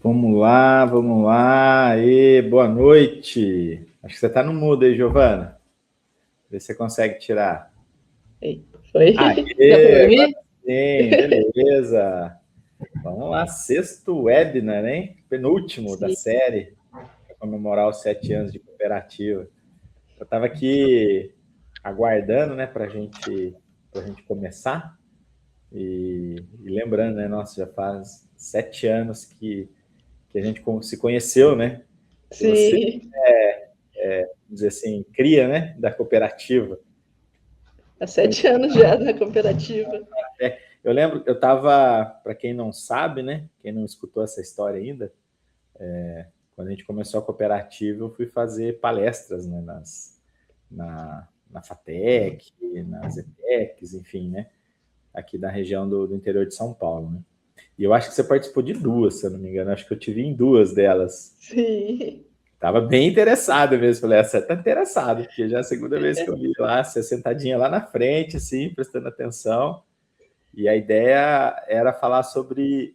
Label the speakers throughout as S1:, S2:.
S1: Vamos lá, vamos lá. Aê, boa noite. Acho que você está no mudo aí, Giovana. Vê se você consegue tirar.
S2: Foi? Dá para
S1: Aê, agora
S2: ouvir?
S1: sim, beleza. Vamos lá, sexto webinar, hein? Penúltimo da
S2: Sim.
S1: série, para comemorar os 7 anos de cooperativa. Eu estava aqui aguardando, né, para gente começar. E lembrando, né, nossa, já faz 7 anos que a gente se conheceu, né? Que você,
S2: Sim.
S1: vamos dizer assim, cria, né, da cooperativa.
S2: Há 7 anos já na cooperativa.
S1: Eu lembro, eu estava, para quem não sabe, né, quem não escutou essa história ainda, quando a gente começou a cooperativa, eu fui fazer palestras, né, na FATEC, nas ETECs, enfim, né, aqui da região do interior de São Paulo, né. E eu acho que você participou de duas, se eu não me engano. Acho que eu te vi em duas delas.
S2: Sim.
S1: Tava bem interessado mesmo. Falei, você tá interessado, porque já é a segunda vez que eu vi lá, você sentadinha lá na frente, assim, prestando atenção. E a ideia era falar sobre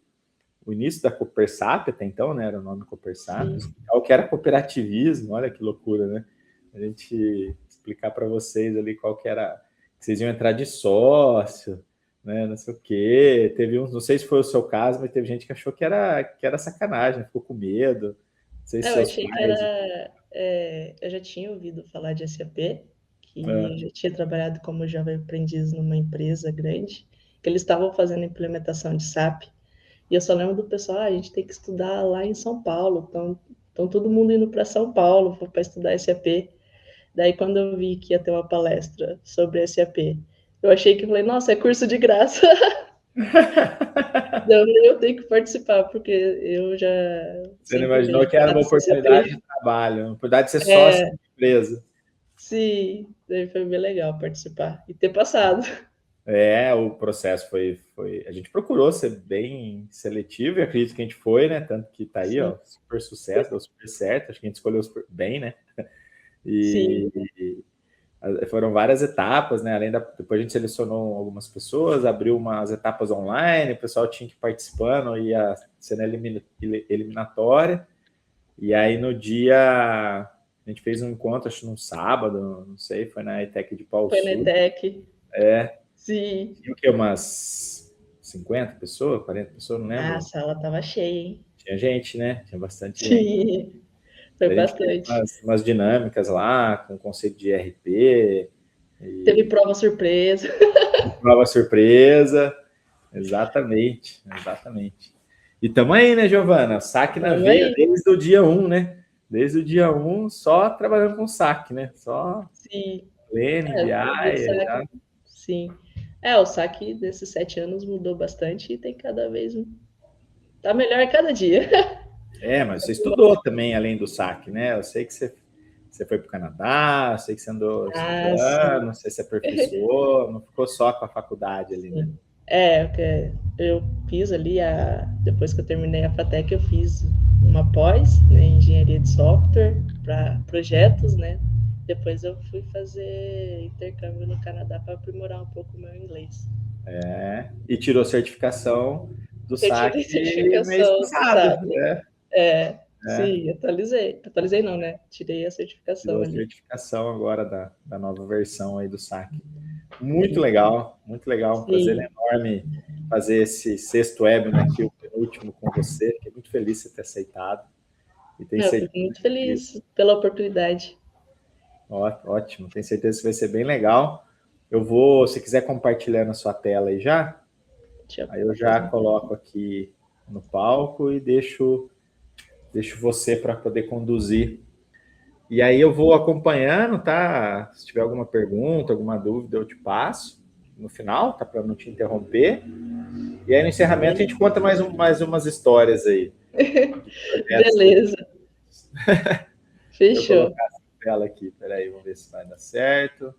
S1: o início da Coopersap, até então, né? Era o nome Coopersap, explicar o que era cooperativismo, olha que loucura, né? A gente explicar para vocês ali qual que era, que vocês iam entrar de sócio, né? Não sei o quê. Teve uns, não sei se foi o seu caso, mas teve gente que achou que era sacanagem, ficou com medo. Não sei se
S2: Eu
S1: seus
S2: achei que
S1: pais.
S2: era. Eu já tinha ouvido falar de SAP, que eu
S1: É.
S2: já tinha trabalhado como jovem aprendiz numa empresa grande, que eles estavam fazendo implementação de SAP. E eu só lembro do pessoal, a gente tem que estudar lá em São Paulo. Então todo mundo indo para São Paulo para estudar SAP. Daí, quando eu vi que ia ter uma palestra sobre SAP, eu achei que eu falei, nossa, é curso de graça. Não, eu tenho que participar, porque eu já
S1: Você não
S2: sempre
S1: imaginou
S2: vejo
S1: que era uma
S2: fatos
S1: oportunidade
S2: SAP.
S1: de trabalho, uma oportunidade de ser sócio de empresa.
S2: Sim, daí foi bem legal participar e ter passado.
S1: É, o processo foi. A gente procurou ser bem seletivo e acredito que a gente foi, né? Tanto que tá aí,
S2: Sim,
S1: ó, super sucesso, deu super certo. Acho que a gente escolheu super bem, né?
S2: sim,
S1: E foram várias etapas, né? Depois a gente selecionou algumas pessoas, abriu umas etapas online, o pessoal tinha que ir participando, ia sendo eliminatória. E aí no dia a gente fez um encontro, acho que num sábado, não sei, foi na ETEC de Pau
S2: foi na
S1: Sul.
S2: ETEC.
S1: É,
S2: Sim.
S1: tinha o quê? Umas 50 pessoas, 40 pessoas, não
S2: Ah, a
S1: lembro.
S2: sala tava cheia, hein?
S1: Tinha gente, né? Tinha bastante gente.
S2: Sim, foi
S1: A gente fez
S2: bastante.
S1: umas dinâmicas lá, com o conceito de RP,
S2: Teve
S1: e
S2: prova surpresa.
S1: prova surpresa. Exatamente, exatamente. E tamo aí, né, Giovana? Saque na
S2: Tamo
S1: veia
S2: aí.
S1: desde o dia um, né? Desde o dia um, só trabalhando com saque, né? Só
S2: Sim.
S1: Lene,
S2: É, eu vi o
S1: BI,
S2: saque.
S1: já.
S2: Sim. O saque desses 7 anos mudou bastante e tem cada vez. Tá melhor a cada dia.
S1: É, mas você estudou também, além do saque, né? Eu sei que você foi para o Canadá, eu sei que você andou
S2: Ah, sim.
S1: estudando, não sei se aperfeiçoou, não ficou só com a faculdade ali, né?
S2: Sim. Porque eu fiz ali, depois que eu terminei a FATEC, eu fiz uma pós, né, em engenharia de software para projetos, né? Depois eu fui fazer intercâmbio no Canadá para aprimorar um pouco o meu inglês.
S1: É, e tirou certificação do
S2: Eu tirei
S1: saque mês
S2: certificação do
S1: passado,
S2: SAP.
S1: né? É,
S2: Sim, atualizei. Atualizei não, né? Tirei a certificação
S1: tirou a
S2: ali.
S1: certificação agora da nova versão aí do saque. Muito legal, muito legal. Um prazer
S2: Sim.
S1: enorme fazer esse sexto webinar aqui, o penúltimo com você. Fiquei muito feliz de você ter aceitado. E tenho
S2: Eu fico
S1: certeza
S2: muito
S1: que,
S2: feliz pela oportunidade.
S1: ótimo, tenho certeza que vai ser bem legal. Eu vou, se quiser compartilhar na sua tela aí já,
S2: Deixa eu
S1: aí eu já
S2: fazer.
S1: coloco aqui no palco e deixo você para poder conduzir. E aí eu vou acompanhando, tá? Se tiver alguma pergunta, alguma dúvida, eu te passo no final, tá? Para não te interromper. E aí no encerramento a gente conta mais umas histórias aí de projetos que a gente.
S2: Beleza,
S1: Deixa eu
S2: fechou.
S1: colocar essa tela aqui, peraí, vamos ver se vai dar certo.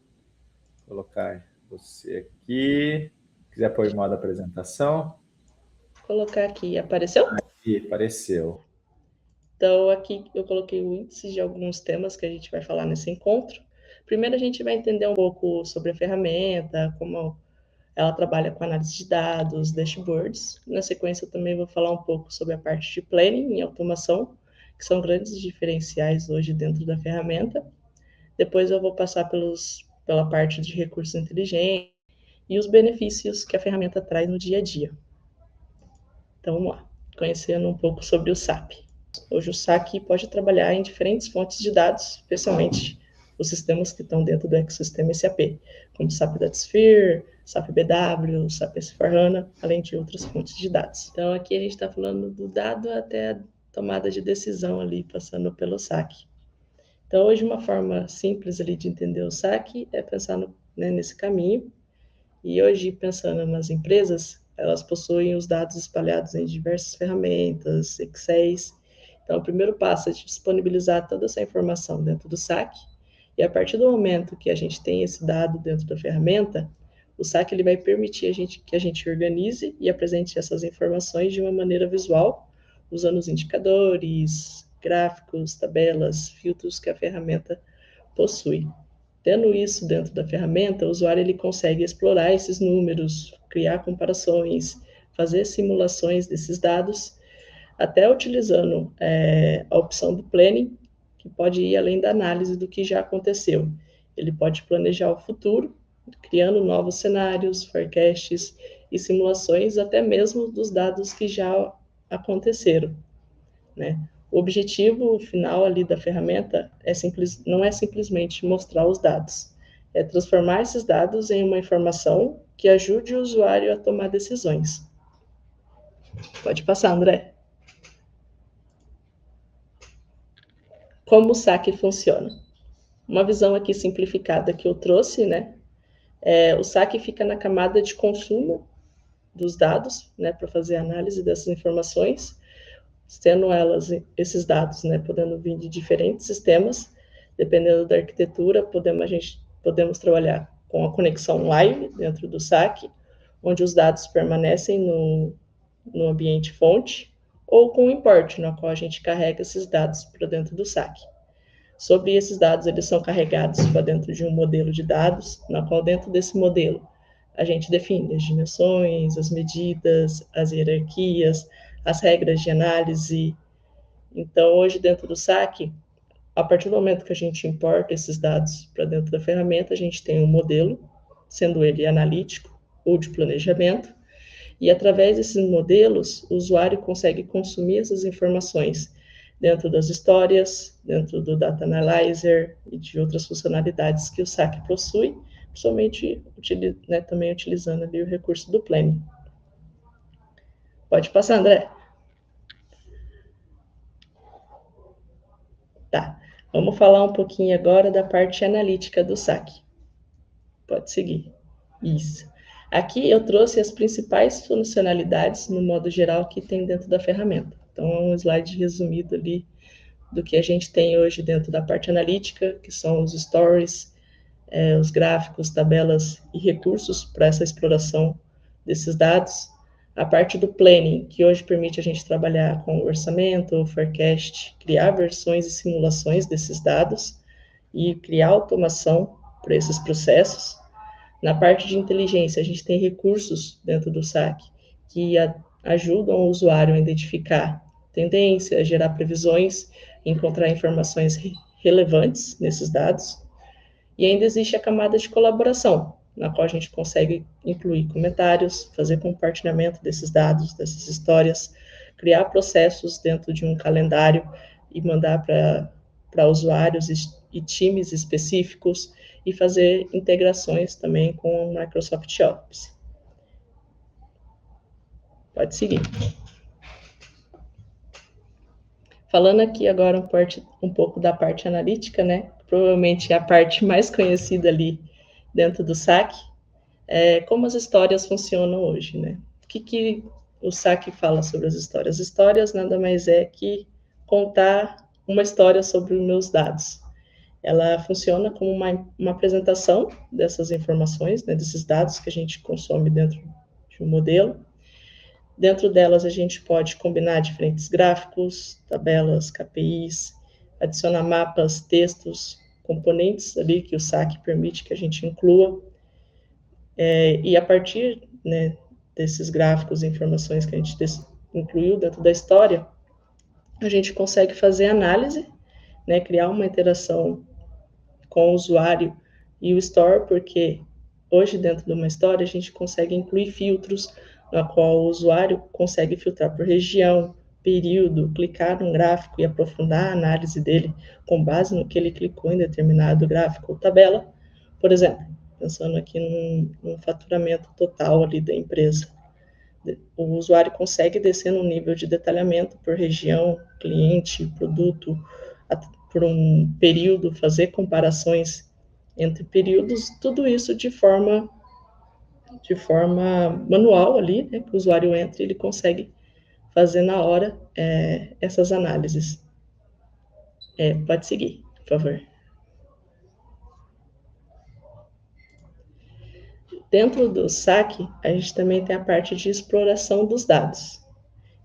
S1: Vou colocar você aqui. Se quiser pôr em modo apresentação.
S2: Vou colocar aqui. Apareceu?
S1: E apareceu.
S2: Então, aqui eu coloquei o índice de alguns temas que a gente vai falar nesse encontro. Primeiro, a gente vai entender um pouco sobre a ferramenta, como Ela trabalha com análise de dados, dashboards. Na sequência, eu também vou falar um pouco sobre a parte de planning e automação, que são grandes diferenciais hoje dentro da ferramenta. Depois eu vou passar pela parte de recursos inteligentes e os benefícios que a ferramenta traz no dia a dia. Então, vamos lá, conhecendo um pouco sobre o SAP. Hoje o SAP pode trabalhar em diferentes fontes de dados, especialmente os sistemas que estão dentro do ecossistema SAP, como SAP Datasphere, SAP BW, SAP S4HANA, além de outras fontes de dados. Então, aqui a gente está falando do dado até a tomada de decisão ali, passando pelo SAP. Então, hoje, uma forma simples ali de entender o SAP é pensar nesse caminho. E hoje, pensando nas empresas, elas possuem os dados espalhados em diversas ferramentas, Excels. Então, o primeiro passo é disponibilizar toda essa informação dentro do SAP. E a partir do momento que a gente tem esse dado dentro da ferramenta, o SAP ele vai permitir que a gente organize e apresente essas informações de uma maneira visual, usando os indicadores, gráficos, tabelas, filtros que a ferramenta possui. Tendo isso dentro da ferramenta, o usuário ele consegue explorar esses números, criar comparações, fazer simulações desses dados, até utilizando a opção do planning, que pode ir além da análise do que já aconteceu. Ele pode planejar o futuro, criando novos cenários, forecasts e simulações, até mesmo dos dados que já aconteceram, né? O objetivo final ali da ferramenta não é simplesmente mostrar os dados, é transformar esses dados em uma informação que ajude o usuário a tomar decisões. Pode passar, André. Como o SAP funciona? Uma visão aqui simplificada que eu trouxe, né? O SAP fica na camada de consumo dos dados, né, para fazer a análise dessas informações, sendo esses dados, né, podendo vir de diferentes sistemas, dependendo da arquitetura, podemos trabalhar com a conexão live dentro do SAP, onde os dados permanecem no ambiente fonte, ou com o import, no qual a gente carrega esses dados para dentro do SAP. Sobre esses dados, eles são carregados para dentro de um modelo de dados, na qual dentro desse modelo a gente define as dimensões, as medidas, as hierarquias, as regras de análise. Então, hoje, dentro do SAP, a partir do momento que a gente importa esses dados para dentro da ferramenta, a gente tem um modelo, sendo ele analítico ou de planejamento, e através desses modelos, o usuário consegue consumir essas informações dentro das histórias, dentro do Data Analyzer e de outras funcionalidades que o SAP possui, principalmente também utilizando ali o recurso do Planning. Pode passar, André. Tá, vamos falar um pouquinho agora da parte analítica do SAP. Pode seguir. Isso. Aqui eu trouxe as principais funcionalidades, no modo geral, que tem dentro da ferramenta. Então, é um slide resumido ali do que a gente tem hoje dentro da parte analítica, que são os stories, os gráficos, tabelas e recursos para essa exploração desses dados. A parte do planning, que hoje permite a gente trabalhar com orçamento, forecast, criar versões e simulações desses dados e criar automação para esses processos. Na parte de inteligência, a gente tem recursos dentro do SAP que ajudam o usuário a identificar tendências, gerar previsões, encontrar informações relevantes nesses dados. E ainda existe a camada de colaboração, na qual a gente consegue incluir comentários, fazer compartilhamento desses dados, dessas histórias, criar processos dentro de um calendário e mandar para usuários e times específicos e fazer integrações também com o Microsoft Office. Pode seguir. Falando aqui agora um pouco da parte analítica, né? Provavelmente a parte mais conhecida ali dentro do SAP, como as histórias funcionam hoje, né? O que o SAP fala sobre as histórias? As histórias nada mais é que contar uma história sobre os meus dados. Ela funciona como uma apresentação dessas informações, né, desses dados que a gente consome dentro de um modelo. Dentro delas, a gente pode combinar diferentes gráficos, tabelas, KPIs, adicionar mapas, textos, componentes ali que o SAP permite que a gente inclua. E a partir, né, desses gráficos e informações que a gente incluiu dentro da história, a gente consegue fazer análise, né, criar uma interação com o usuário e o store, porque hoje dentro de uma história a gente consegue incluir filtros, na qual o usuário consegue filtrar por região, período, clicar num gráfico e aprofundar a análise dele com base no que ele clicou em determinado gráfico ou tabela. Por exemplo, pensando aqui num faturamento total ali da empresa. O usuário consegue descer no nível de detalhamento por região, cliente, produto, por um período, fazer comparações entre períodos, tudo isso de forma manual ali, né, que o usuário entra e ele consegue fazer na hora essas análises. Pode seguir, por favor. Dentro do SAC, a gente também tem a parte de exploração dos dados.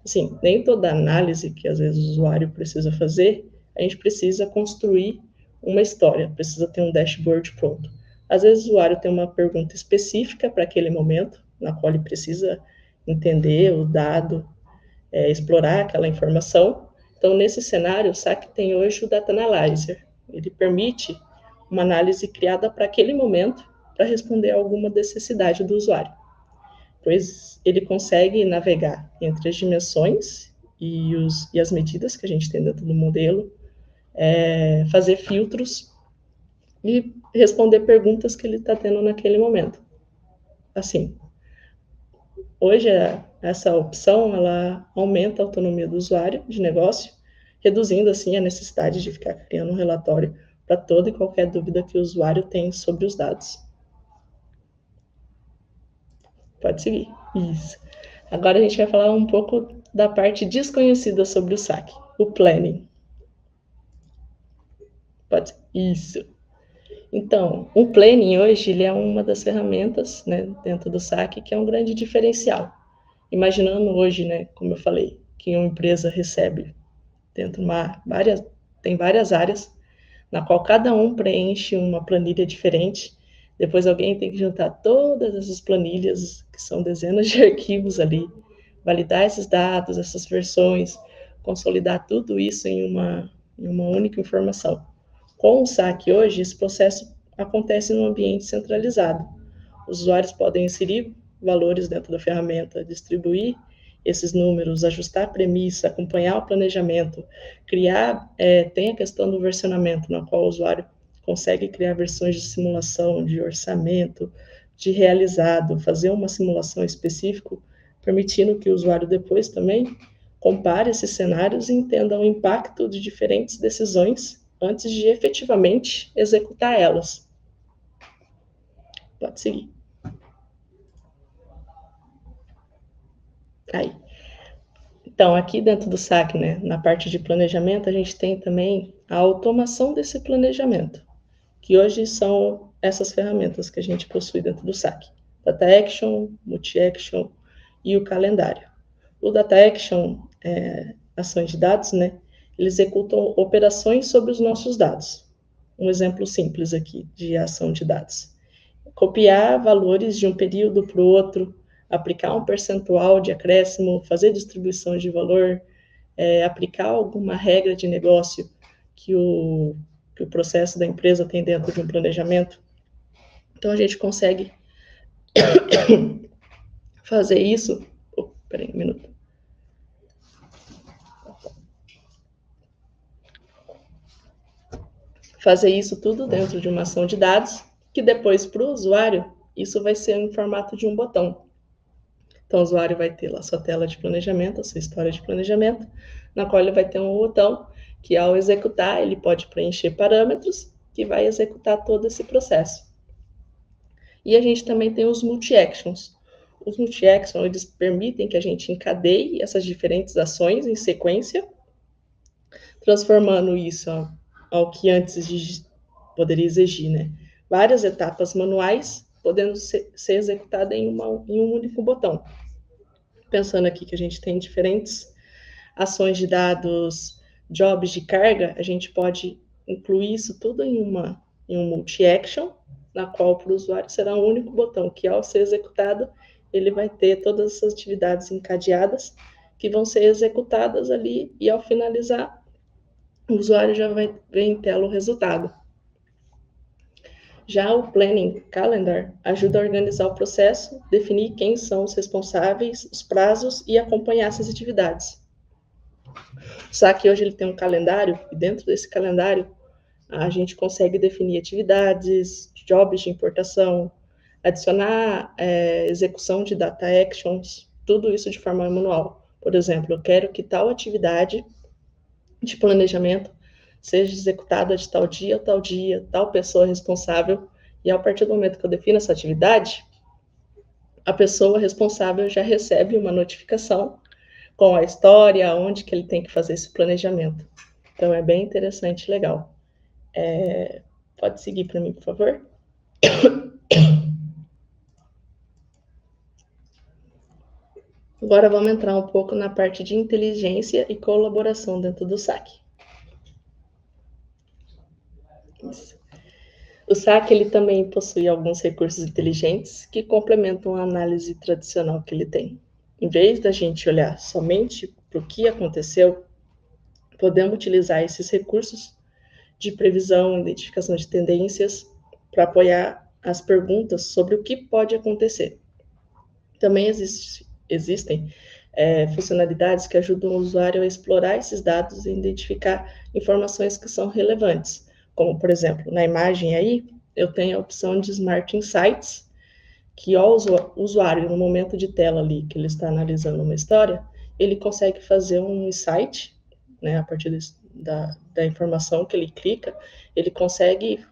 S2: Assim, nem toda análise que às vezes o usuário precisa fazer, a gente precisa construir uma história, precisa ter um dashboard pronto. Às vezes o usuário tem uma pergunta específica para aquele momento, na qual ele precisa entender o dado, explorar aquela informação. Então, nesse cenário, o SAC tem hoje o Data Analyzer. Ele permite uma análise criada para aquele momento, para responder a alguma necessidade do usuário. Pois ele consegue navegar entre as dimensões e as medidas que a gente tem dentro do modelo, fazer filtros e responder perguntas que ele está tendo naquele momento. Assim, hoje essa opção ela aumenta a autonomia do usuário de negócio, reduzindo assim a necessidade de ficar criando um relatório para toda e qualquer dúvida que o usuário tem sobre os dados. Pode seguir. Isso. Agora a gente vai falar um pouco da parte desconhecida sobre o SAC, o planning. Pode ser. Isso. Então, o planning hoje ele é uma das ferramentas, né, dentro do SAC que é um grande diferencial. Imaginando hoje, né, como eu falei, que uma empresa recebe dentro tem várias áreas na qual cada um preenche uma planilha diferente. Depois alguém tem que juntar todas essas planilhas, que são dezenas de arquivos ali, validar esses dados, essas versões, consolidar tudo isso em uma única informação. Com o SAC hoje, esse processo acontece num ambiente centralizado. Os usuários podem inserir valores dentro da ferramenta, distribuir esses números, ajustar a premissa, acompanhar o planejamento, criar, tem a questão do versionamento, na qual o usuário consegue criar versões de simulação, de orçamento, de realizado, fazer uma simulação específica, permitindo que o usuário depois também compare esses cenários e entenda o impacto de diferentes decisões antes de efetivamente executar elas. Pode seguir. Aí. Então, aqui dentro do SAC, né, na parte de planejamento, a gente tem também a automação desse planejamento, que hoje são essas ferramentas que a gente possui dentro do SAC. Data Action, Multi-Action e o calendário. O Data Action, ações de dados, né, eles executam operações sobre os nossos dados. Um exemplo simples aqui de ação de dados. Copiar valores de um período para o outro, aplicar um percentual de acréscimo, fazer distribuição de valor, aplicar alguma regra de negócio que o processo da empresa tem dentro de um planejamento. Então, a gente consegue fazer isso... Peraí, um minuto. Fazer isso tudo dentro de uma ação de dados, que depois, para o usuário, isso vai ser em formato de um botão. Então, o usuário vai ter lá sua tela de planejamento, a sua história de planejamento, na qual ele vai ter um botão que, ao executar, ele pode preencher parâmetros que vai executar todo esse processo. E a gente também tem os multi-actions. Os multi-actions, eles permitem que a gente encadeie essas diferentes ações em sequência, transformando isso ao que antes poderia exigir, né? Várias etapas manuais podendo ser executada em um único botão. Pensando aqui que a gente tem diferentes ações de dados, jobs de carga, a gente pode incluir isso tudo em um multi-action, na qual para o usuário será um único botão, que ao ser executado, ele vai ter todas essas atividades encadeadas, que vão ser executadas ali, e ao finalizar, o usuário já vai ver em tela o resultado. Já o Planning Calendar ajuda a organizar o processo, definir quem são os responsáveis, os prazos e acompanhar essas atividades. O SAC hoje ele tem um calendário, e dentro desse calendário a gente consegue definir atividades, jobs de importação, adicionar execução de data actions, tudo isso de forma manual. Por exemplo, eu quero que tal atividade de planejamento seja executada de tal dia, tal pessoa responsável, e a partir do momento que eu defino essa atividade, a pessoa responsável já recebe uma notificação com a história, onde que ele tem que fazer esse planejamento. Então, é bem interessante e legal. Pode seguir para mim, por favor? Agora vamos entrar um pouco na parte de inteligência e colaboração dentro do SAC. Isso. O SAC ele também possui alguns recursos inteligentes que complementam a análise tradicional que ele tem. Em vez da gente olhar somente para o que aconteceu, podemos utilizar esses recursos de previsão, identificação de tendências, para apoiar as perguntas sobre o que pode acontecer. Também existem funcionalidades que ajudam o usuário a explorar esses dados e identificar informações que são relevantes. Como, por exemplo, na imagem aí, eu tenho a opção de Smart Insights, que ao usuário, no momento de tela ali, que ele está analisando uma história, ele consegue fazer um insight, né, a partir da informação que ele clica, ele consegue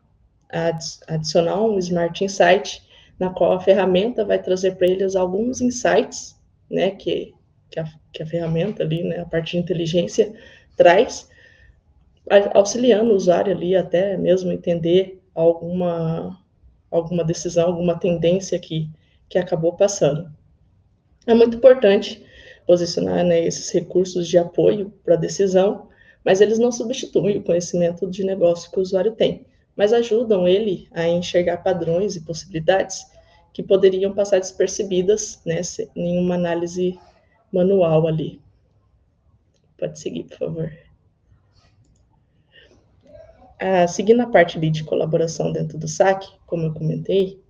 S2: adicionar um Smart Insight, na qual a ferramenta vai trazer para eles alguns insights, né, que a ferramenta ali, né, a parte de inteligência, traz, auxiliando o usuário ali até mesmo entender alguma decisão, alguma tendência que acabou passando. É muito importante posicionar, né, esses recursos de apoio para a decisão, mas eles não substituem o conhecimento de negócio que o usuário tem, mas ajudam ele a enxergar padrões e possibilidades que poderiam passar despercebidas, né, em uma análise manual ali. Pode seguir, por favor. Seguindo a parte ali de colaboração dentro do SAC, como eu comentei,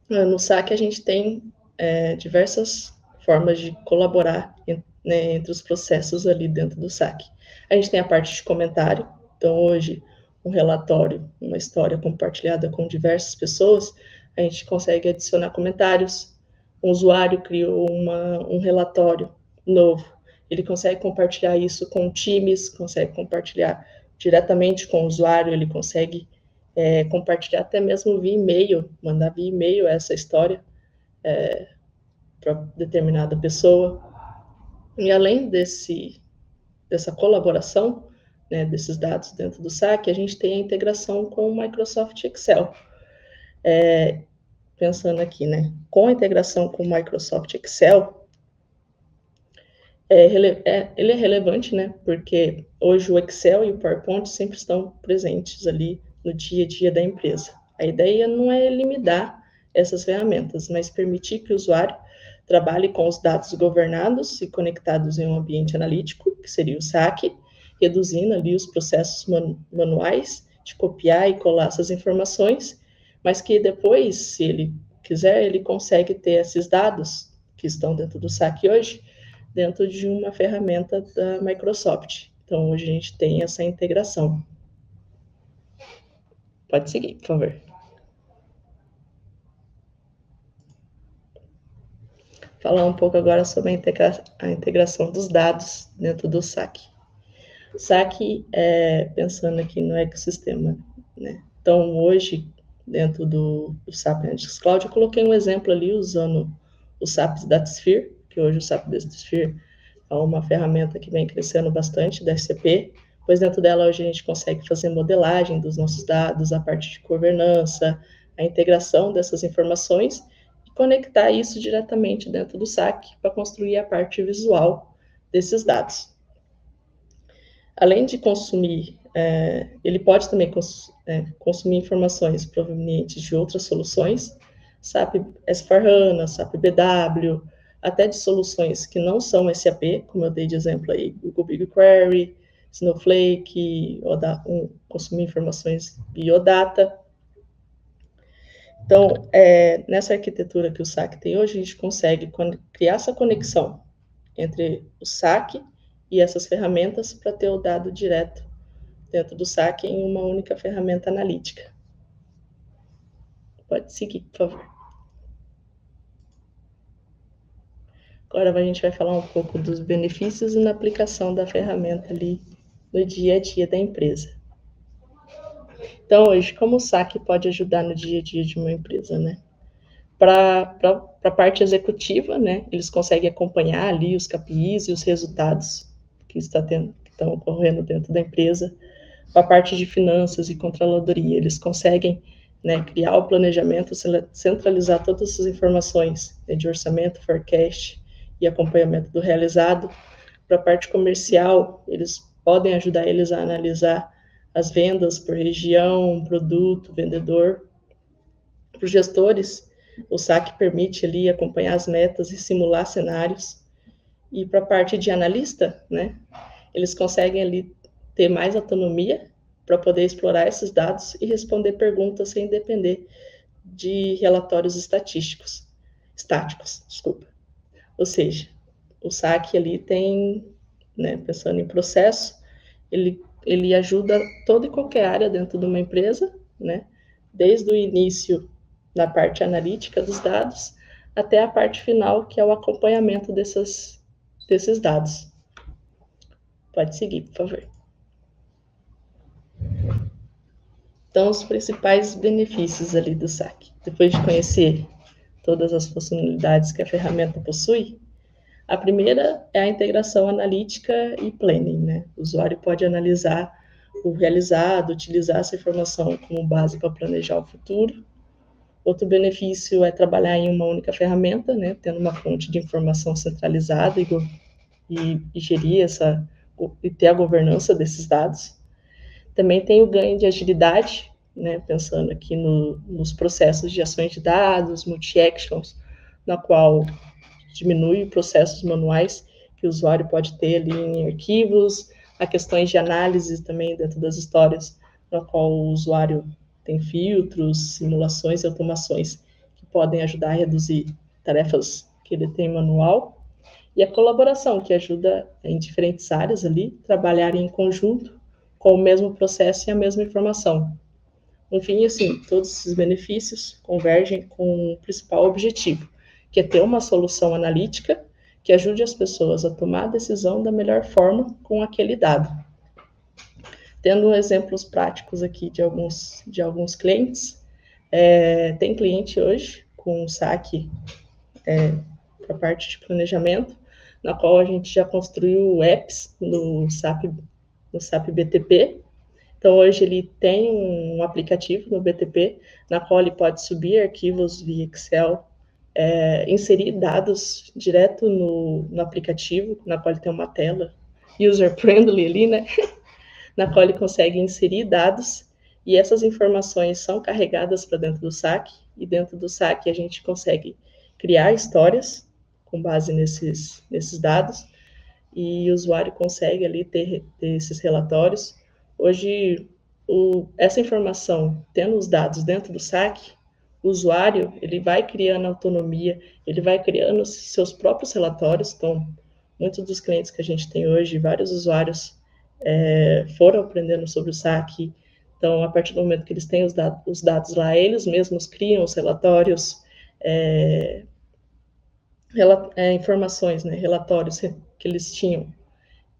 S2: no SAC a gente tem diversas formas de colaborar, né, entre os processos ali dentro do SAC. A gente tem a parte de comentário, então hoje um relatório, uma história compartilhada com diversas pessoas, a gente consegue adicionar comentários. Um usuário criou um relatório novo, ele consegue compartilhar isso com times, consegue compartilhar diretamente com o usuário, ele consegue compartilhar até mesmo via e-mail, mandar via e-mail essa história para determinada pessoa. E além dessa colaboração, né, desses dados dentro do SAC, a gente tem a integração com o Microsoft Excel. Pensando aqui, né, com a integração com o Microsoft Excel, ele é relevante, né, porque hoje o Excel e o PowerPoint sempre estão presentes ali no dia a dia da empresa. A ideia não é limitar essas ferramentas, mas permitir que o usuário trabalhe com os dados governados e conectados em um ambiente analítico, que seria o SAC, reduzindo ali os processos manuais de copiar e colar essas informações, mas que depois, se ele quiser, ele consegue ter esses dados que estão dentro do SAC hoje, dentro de uma ferramenta da Microsoft. Então, hoje a gente tem essa integração. Pode seguir, por favor. Falar um pouco agora sobre a integração dos dados dentro do SAC. O SAC, pensando aqui no ecossistema, né? Então, hoje, dentro do SAP Analytics Cloud, eu coloquei um exemplo ali usando o SAP DataSphere, que hoje o SAP DataSphere é uma ferramenta que vem crescendo bastante da SAP, pois dentro dela hoje a gente consegue fazer modelagem dos nossos dados, a parte de governança, a integração dessas informações e conectar isso diretamente dentro do SAC para construir a parte visual desses dados. além de consumir, ele pode também consumir informações provenientes de outras soluções, SAP S/4HANA, SAP BW, até de soluções que não são SAP, como eu dei de exemplo aí, Google BigQuery, Snowflake, consumir informações Biodata. Então, nessa arquitetura que o SAC tem hoje, a gente consegue criar essa conexão entre o SAC e essas ferramentas para ter o dado direto dentro do SAC em uma única ferramenta analítica. Pode seguir, por favor. Agora a gente vai falar um pouco dos benefícios e na aplicação da ferramenta ali no dia a dia da empresa. Então, hoje, como o SAC pode ajudar no dia a dia de uma empresa, né? Para a parte executiva, né? Eles conseguem acompanhar ali os KPIs e os resultados que estão ocorrendo dentro da empresa. Para a parte de finanças e controladoria, eles conseguem, né, criar o planejamento, centralizar todas essas informações, né, de orçamento, forecast e acompanhamento do realizado. Para a parte comercial, eles podem ajudar eles a analisar as vendas por região, produto, vendedor. Para os gestores, o SAC permite ali acompanhar as metas e simular cenários. E para a parte de analista, né, eles conseguem ali ter mais autonomia para poder explorar esses dados e responder perguntas sem depender de relatórios estáticos. Ou seja, o SAC ali tem, né, pensando em processo, ele ajuda toda e qualquer área dentro de uma empresa, né, desde o início da parte analítica dos dados até a parte final, que é o acompanhamento desses dados. Pode seguir, por favor. Então, os principais benefícios ali do SAC. Depois de conhecer todas as funcionalidades que a ferramenta possui, a primeira é a integração analítica e planning, né? O usuário pode analisar o realizado, utilizar essa informação como base para planejar o futuro. Outro benefício é trabalhar em uma única ferramenta, né? Tendo uma fonte de informação centralizada e gerir e ter a governança desses dados. Também tem o ganho de agilidade, né, pensando aqui nos processos de ações de dados, multi-actions, na qual diminui processos manuais que o usuário pode ter ali em arquivos, há questões de análise também dentro das histórias, na qual o usuário tem filtros, simulações e automações que podem ajudar a reduzir tarefas que ele tem manual, e a colaboração, que ajuda em diferentes áreas ali, trabalharem em conjunto com o mesmo processo e a mesma informação. Enfim, assim, todos esses benefícios convergem com o principal objetivo, que é ter uma solução analítica que ajude as pessoas a tomar a decisão da melhor forma com aquele dado. Tendo exemplos práticos aqui de alguns clientes, tem cliente hoje com o SAC para a parte de planejamento, na qual a gente já construiu apps no SAP BTP. Então, hoje ele tem um aplicativo no BTP, na qual ele pode subir arquivos via Excel, inserir dados direto no aplicativo, na qual ele tem uma tela user-friendly ali, né? Na qual ele consegue inserir dados, e essas informações são carregadas para dentro do SAC, e dentro do SAC a gente consegue criar histórias com base nesses dados, e o usuário consegue ali ter esses relatórios. Hoje, essa informação, tendo os dados dentro do SAC, o usuário ele vai criando autonomia, ele vai criando seus próprios relatórios. Então, muitos dos clientes que a gente tem hoje, vários usuários foram aprendendo sobre o SAC. Então, a partir do momento que eles têm os dados lá, eles mesmos criam os relatórios, informações, né, relatórios que eles tinham,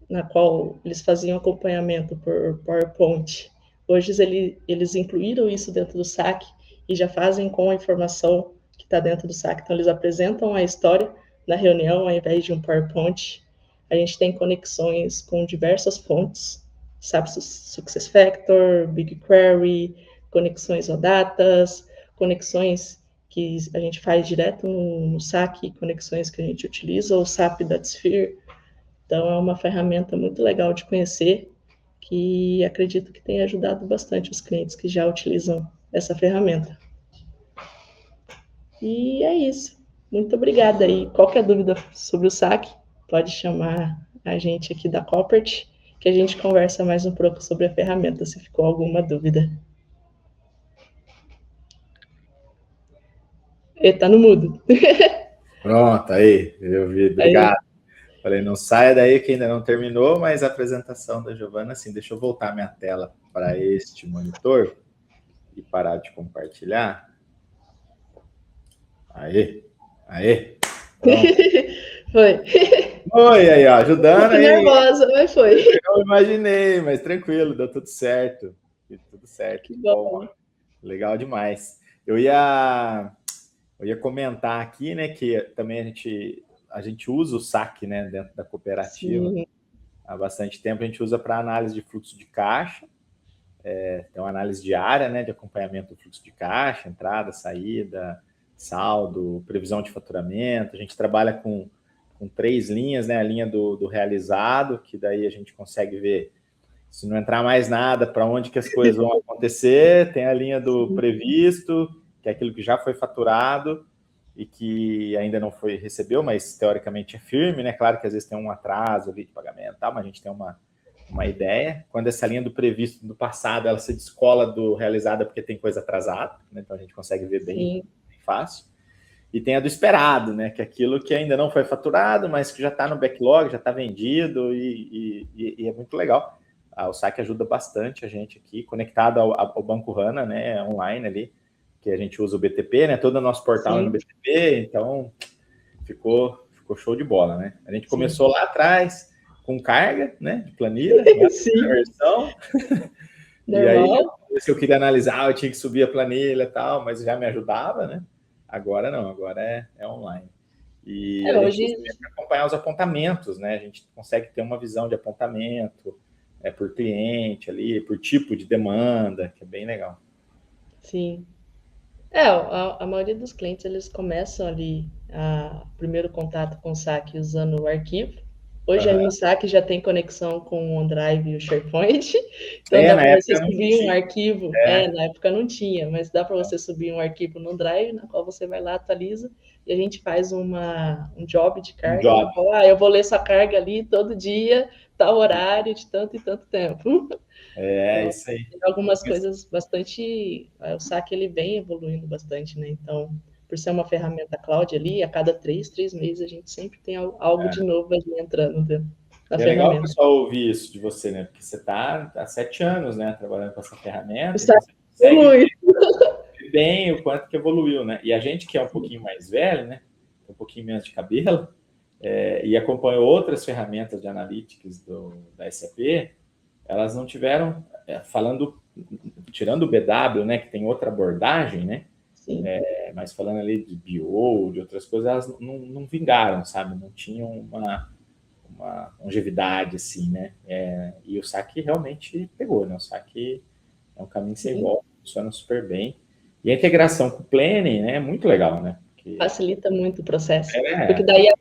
S2: na qual eles faziam acompanhamento por PowerPoint. Hoje eles incluíram isso dentro do SAC e já fazem com a informação que está dentro do SAC. Então, eles apresentam a história na reunião ao invés de um PowerPoint. A gente tem conexões com diversas fontes, SAP SuccessFactors, BigQuery, conexões ODatas, conexões que a gente faz direto no SAC, conexões que a gente utiliza, o SAP Datasphere. Então, é uma ferramenta muito legal de conhecer, que acredito que tenha ajudado bastante os clientes que já utilizam essa ferramenta. E é isso. Muito obrigada. E qualquer dúvida sobre o saque, pode chamar a gente aqui da Corporate, que a gente conversa mais um pouco sobre a ferramenta, se ficou alguma dúvida. Tá no mudo.
S1: Pronto, aí, eu vi, obrigado. Aí. Falei, não saia daí que ainda não terminou, mas a apresentação da Giovana, assim, deixa eu voltar minha tela para este monitor e parar de compartilhar. Aí.
S2: Foi.
S1: Oi, aí, ó, ajudando aí.
S2: Nervosa, mas foi.
S1: Eu imaginei, mas tranquilo, deu tudo certo. Tudo certo.
S2: Que bom.
S1: Legal demais. Eu ia comentar aqui, né, que também a gente usa o saque, né, dentro da cooperativa. Sim. Há bastante tempo a gente usa para análise de fluxo de caixa, tem uma análise diária, né, de acompanhamento do fluxo de caixa, entrada, saída, saldo, previsão de faturamento. A gente trabalha com 3 linhas, né, a linha do realizado, que daí a gente consegue ver se não entrar mais nada, para onde que as coisas vão acontecer. Tem a linha do previsto, que é aquilo que já foi faturado e que ainda não recebeu, mas teoricamente é firme, né? Claro que às vezes tem um atraso ali de pagamento, mas a gente tem uma ideia. Quando essa linha do previsto do passado, ela se descola do realizado porque tem coisa atrasada, né? Então a gente consegue ver bem fácil. E tem a do esperado, né? Que é aquilo que ainda não foi faturado, mas que já está no backlog, já está vendido e é muito legal. O saque ajuda bastante a gente aqui, conectado ao Banco HANA, né? Online ali, que a gente usa o BTP, né? Todo o nosso portal é no BTP, então ficou show de bola, né? A gente começou lá atrás com carga, né? De planilha, versão. E aí, se eu queria analisar, eu tinha que subir a planilha e tal, mas já me ajudava, né? Agora não, agora é online. E a gente consegue acompanhar os apontamentos, né? A gente consegue ter uma visão de apontamento por cliente ali, por tipo de demanda, que é bem legal.
S2: Sim. A maioria dos clientes, eles começam ali o primeiro contato com o saque usando o arquivo. Hoje aí o saque já tem conexão com o OneDrive e o SharePoint, então dá para você subir um arquivo. Na época não tinha, mas dá para você subir um arquivo no Drive, na qual você vai lá, atualiza, e a gente faz um job de carga, na qual, eu vou ler essa carga ali todo dia, tal horário, de tanto e tanto tempo.
S1: Então, isso aí.
S2: Tem algumas coisas bastante... O saque, ele vem evoluindo bastante, né? Então, por ser uma ferramenta cloud ali, a cada 3 meses a gente sempre tem algo de novo ali entrando dentro da ferramenta. É
S1: legal o pessoal ouvir isso de você, né? Porque você está há 7 anos, né, trabalhando com essa ferramenta.
S2: Você consegue
S1: ver bem o quanto que evoluiu, né? E a gente que é um pouquinho mais velho, né? Um pouquinho menos de cabelo, e acompanhou outras ferramentas de analytics da SAP, elas não tiveram, tirando o BW, né, que tem outra abordagem, né?
S2: Sim.
S1: Mas falando ali de BO, de outras coisas, elas não vingaram, sabe? Não tinham uma longevidade, assim, né? E o saque realmente pegou, né? O saque é um caminho sem volta, funciona super bem. E a integração com o Planning, né, é muito legal, né? Porque
S2: facilita muito o processo. Porque daí a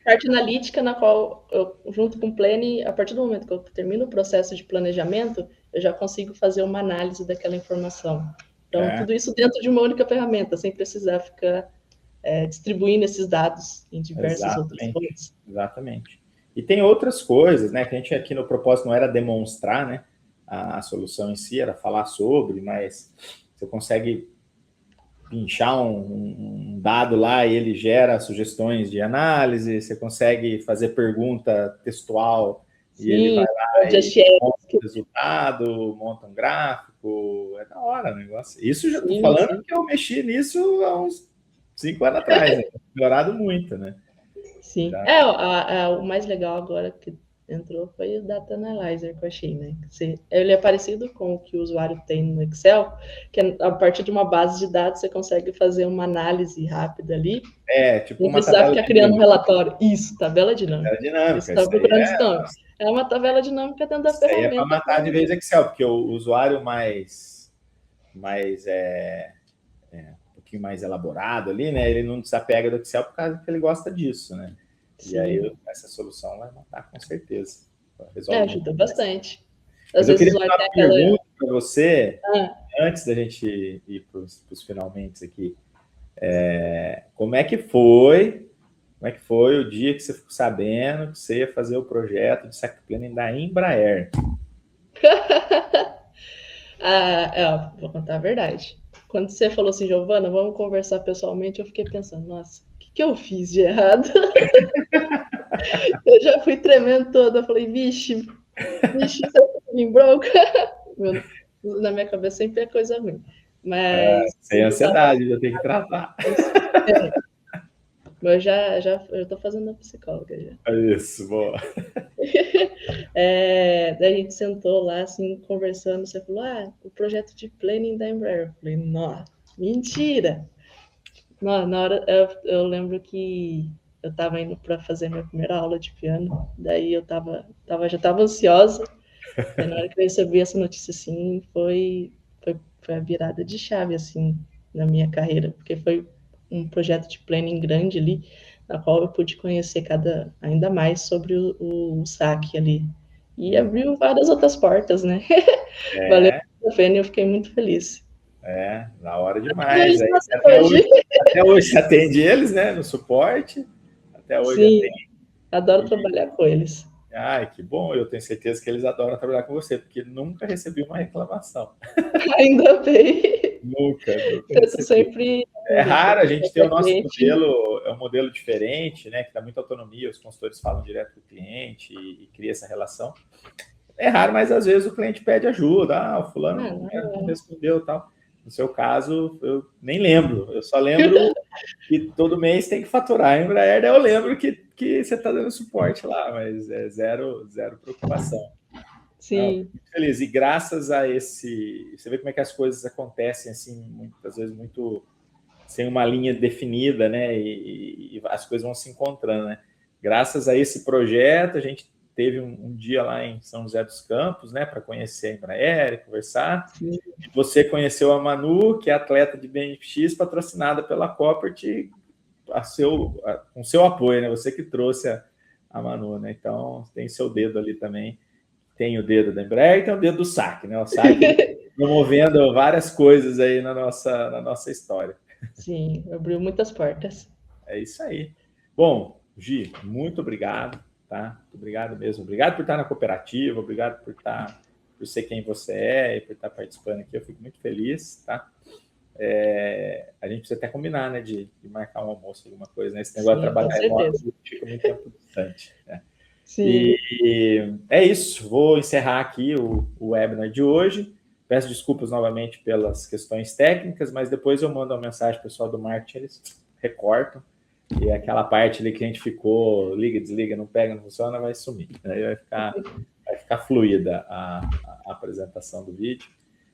S2: parte analítica, na qual eu, junto com o Planning, a partir do momento que eu termino o processo de planejamento, eu já consigo fazer uma análise daquela informação. Então, tudo isso dentro de uma única ferramenta, sem precisar ficar distribuindo esses dados em diversas outras fontes.
S1: Exatamente. E tem outras coisas, né? Que a gente aqui no propósito não era demonstrar, né? A solução em si, era falar sobre, mas você consegue pinchar um dado lá e ele gera sugestões de análise, você consegue fazer pergunta textual e ele vai lá e monta o resultado, monta um gráfico, é da hora o negócio. Isso já estou falando que eu mexi nisso há uns 5 anos atrás, né? Melhorado muito, né?
S2: Sim. O mais legal agora que entrou foi o Data Analyzer que eu achei, né? Ele é parecido com o que o usuário tem no Excel, que a partir de uma base de dados você consegue fazer uma análise rápida ali.
S1: Tipo
S2: não precisar ficar criando um relatório. Isso, tabela dinâmica.
S1: Dinâmica.
S2: É uma tabela dinâmica dentro da ferramenta.
S1: Isso aí é para matar de vez Excel, porque o usuário mais um pouquinho mais elaborado ali, né? Ele não desapega do Excel por causa que ele gosta disso, né? Sim. E aí essa solução vai matar com certeza.
S2: Ajuda bastante. Às
S1: Mas eu queria
S2: vezes
S1: fazer
S2: olha, tem
S1: uma
S2: aquela.
S1: pergunta para você,
S2: Ah,
S1: antes da gente ir para os finalmente aqui. Como é que foi? Como é que foi o dia que você ficou sabendo que você ia fazer o projeto de Sac Planning da Embraer?
S2: vou contar a verdade. Quando você falou assim, Giovana, vamos conversar pessoalmente, eu fiquei pensando, nossa, o que eu fiz de errado? Eu já fui tremendo toda, eu falei, vixe, você me broke. Na minha cabeça sempre é coisa ruim. Mas
S1: Sem
S2: eu tava
S1: ansiedade, já tem que tratar.
S2: é, mas eu tô fazendo a psicóloga já.
S1: Isso, boa.
S2: Daí a gente sentou lá, assim, conversando. Você falou, o projeto de planning da Embraer. Eu falei, não, mentira! Na hora, eu lembro que eu estava indo para fazer minha primeira aula de piano, daí já estava ansiosa. Daí na hora que eu recebi essa notícia, assim, foi a virada de chave, assim, na minha carreira, porque foi um projeto de planning grande ali, na qual eu pude conhecer ainda mais sobre o saque ali. E abriu várias outras portas, né? Valeu
S1: É,
S2: a pena e eu fiquei muito feliz.
S1: na hora
S2: Até
S1: demais.
S2: hoje,
S1: Aí,
S2: nossa, hoje.
S1: até hoje você atende eles, né? No suporte. Até hoje
S2: Sim,
S1: atende.
S2: adoro trabalhar com eles.
S1: Ai, que bom. Eu tenho certeza que eles adoram trabalhar com você, porque nunca recebi uma reclamação.
S2: Ainda bem.
S1: Nunca, nunca
S2: Eu tô
S1: recebi.
S2: sempre
S1: É raro a gente ter o nosso
S2: cliente.
S1: modelo, é um modelo diferente, né? Que dá muita autonomia, os consultores falam direto com o cliente e cria essa relação. É raro, mas às vezes o cliente pede ajuda. O fulano não respondeu tal. No seu caso, eu nem lembro. Eu só lembro que todo mês tem que faturar. A Embraer, daí eu lembro que você está dando suporte lá, mas é zero preocupação. Não,
S2: Sim,
S1: muito feliz. E graças a esse. Você vê como é que as coisas acontecem, assim, muitas vezes muito sem uma linha definida, né? E as coisas vão se encontrando, né? Graças a esse projeto, a gente teve um dia lá em São José dos Campos, né? Para conhecer a Embraer, conversar.
S2: sim.
S1: E você conheceu a Manu, que é atleta de BMX, patrocinada pela Coppert, com seu apoio, né? Você que trouxe a Manu, né? Então tem seu dedo ali também. Tem o dedo da Embraer e tem o dedo do SAC, né? O SAC promovendo várias coisas aí na nossa história.
S2: Sim, abriu muitas portas.
S1: É isso aí. Bom, Gi, muito obrigado, tá? Muito obrigado mesmo. Obrigado por estar na cooperativa, obrigado por ser quem você é e por estar participando aqui. Eu fico muito feliz, tá? A gente precisa até combinar, né, de marcar um almoço, alguma coisa, né? Esse negócio de trabalhar remoto fica muito tempo distante, né?
S2: Sim.
S1: E é isso. Vou encerrar aqui o webinar de hoje. Peço desculpas novamente pelas questões técnicas, mas depois eu mando uma mensagem para o pessoal do marketing, eles recortam. E aquela parte ali que a gente ficou, liga, desliga, não pega, não funciona, vai sumir. Aí vai ficar fluida a apresentação do vídeo.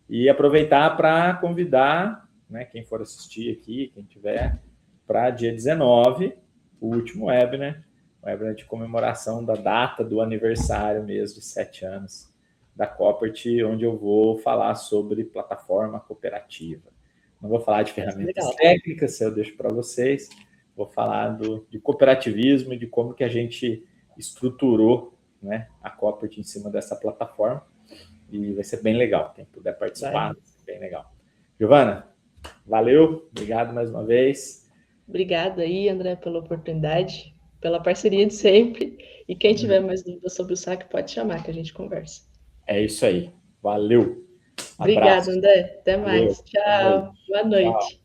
S1: E aproveitar para convidar, né, quem for assistir aqui, quem tiver, para dia 19, o último webinar, o webinar de comemoração da data do aniversário mesmo, de 7 anos da Coppert, onde eu vou falar sobre plataforma cooperativa. Não vou falar de ferramentas técnicas, eu deixo para vocês. Vou falar de cooperativismo e de como que a gente estruturou, né, a Coppert em cima dessa plataforma. E vai ser bem legal. Quem puder participar, vai ser bem legal. Giovana, valeu. Obrigado mais uma vez.
S2: Obrigada aí, André, pela oportunidade, pela parceria de sempre. E quem tiver mais dúvidas sobre o saque, pode chamar, que a gente conversa.
S1: É isso aí. Valeu.
S2: Obrigada, André. Até mais. Tchau. Boa noite. Tchau.